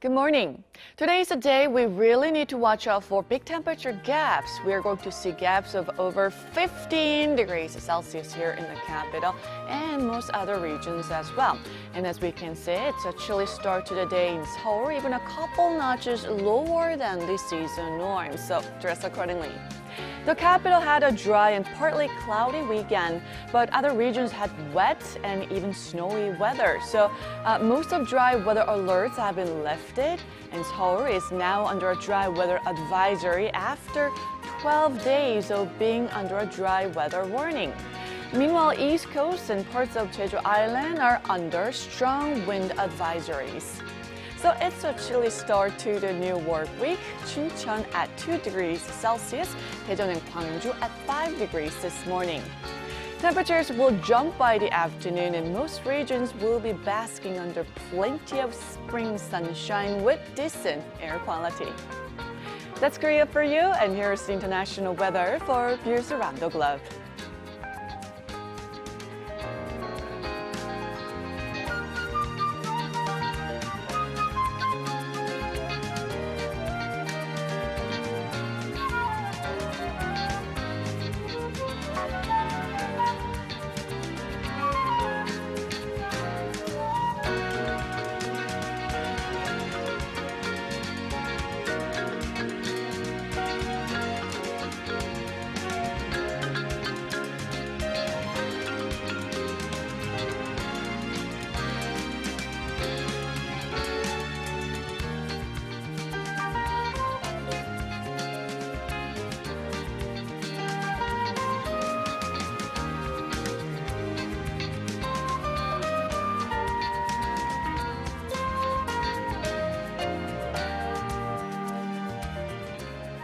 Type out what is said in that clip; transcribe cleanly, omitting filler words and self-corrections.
Good morning. Today is a day we really need to watch out for big temperature gaps. We are going to see gaps of over 15 degrees Celsius here in the capital and most other regions as well. And as we can see, it's a chilly start to the day in Seoul, even a couple notches lower than the season norm, so dress accordingly. The capital had a dry and partly cloudy weekend, but other regions had wet and even snowy weather. So most of dry weather alerts have been lifted, and Seoul is now under a dry weather advisory after 12 days of being under a dry weather warning. Meanwhile, East Coast and parts of Jeju Island are under strong wind advisories. So it's a chilly start to the new work week. Chuncheon at 2 degrees Celsius, Daejeon and Gwangju at 5 degrees this morning. Temperatures will jump by the afternoon and most regions will be basking under plenty of spring sunshine with decent air quality. That's Korea for you, and here's the international weather for viewers around the globe.